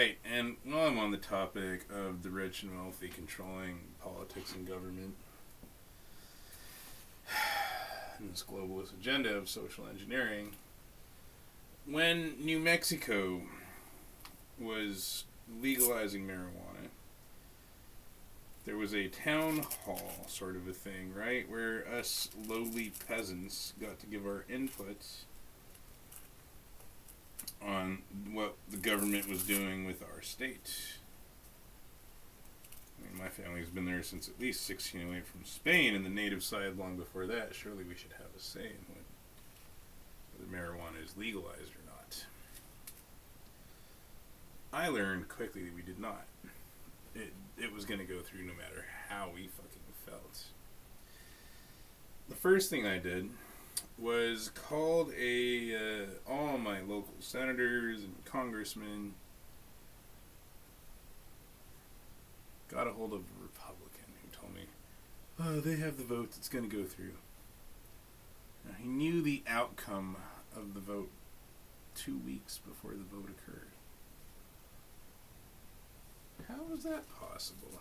Right, and while I'm on the topic of the rich and wealthy controlling politics and government, and this globalist agenda of social engineering, when New Mexico was legalizing marijuana, there was a town hall sort of a thing, right, where us lowly peasants got to give our inputs on what the government was doing with our state. I mean, my family's been there since at least 1608 from Spain, and the native side long before that. Surely we should have a say in whether marijuana is legalized or not. I learned quickly that we did not. It was going to go through no matter how we fucking felt. The first thing I did was called all my local senators and congressmen, got a hold of a Republican who told me, oh, they have the votes, it's going to go through. Now, he knew the outcome of the vote 2 weeks before the vote occurred. How was that possible?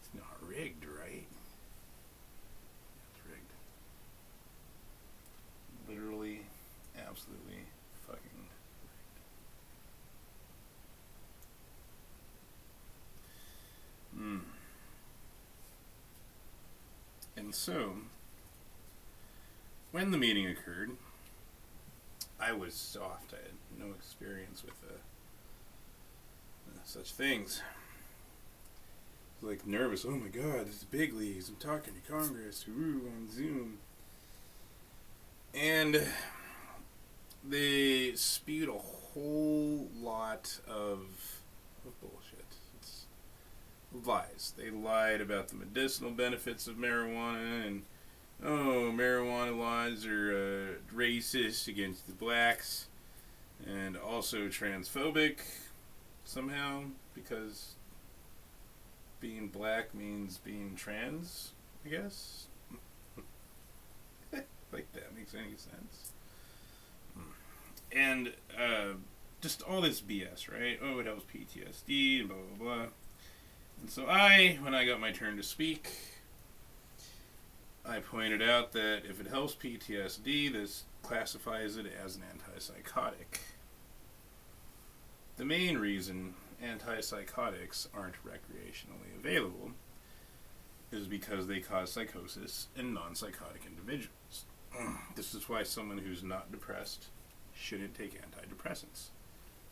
It's not rigged, right? It's rigged. Literally, absolutely fucking rigged. And so, when the meeting occurred, I was soft. I had no experience with such things. I was like nervous. Oh my god, this is big leagues. I'm talking to Congress. Ooh, on Zoom. And they spewed a whole lot of bullshit. It's lies. They lied about the medicinal benefits of marijuana, and marijuana laws are racist against the blacks, and also transphobic somehow, because being black means being trans, I guess. Like that makes any sense. And just all this BS, right? Oh, it helps PTSD, and blah, blah, blah. And so when I got my turn to speak, I pointed out that if it helps PTSD, this classifies it as an antipsychotic. The main reason antipsychotics aren't recreationally available is because they cause psychosis in non-psychotic individuals. This is why someone who's not depressed shouldn't take antidepressants.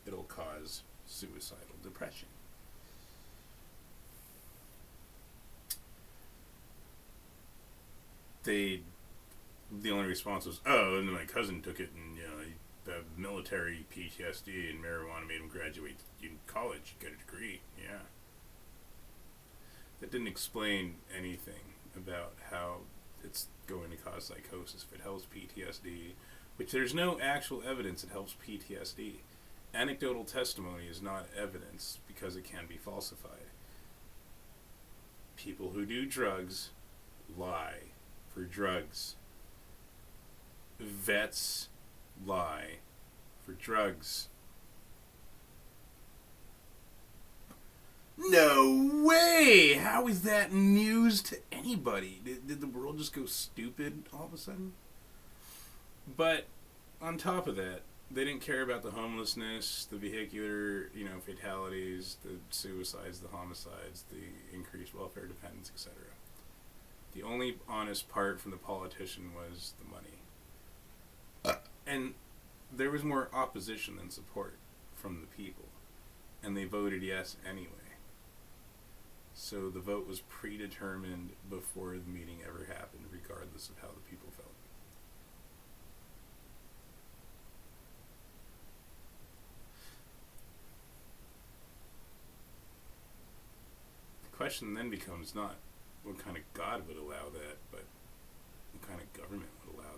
It'll cause suicidal depression. The only response was, oh, and my cousin took it, and the military PTSD and marijuana made him graduate college, get a degree. Yeah. That didn't explain anything about how it's going to cause psychosis. If it helps PTSD, which there's no actual evidence it helps PTSD. Anecdotal testimony is not evidence because it can be falsified. People who do drugs lie for drugs. Vets lie for drugs. No way! How is that news to anybody? Did the world just go stupid all of a sudden? But on top of that, they didn't care about the homelessness, the vehicular, fatalities, the suicides, the homicides, the increased welfare dependence, etc. The only honest part from the politician was the money. And there was more opposition than support from the people. And they voted yes anyway. So the vote was predetermined before the meeting ever happened, regardless of how the people felt. The question then becomes not what kind of God would allow that, but what kind of government would allow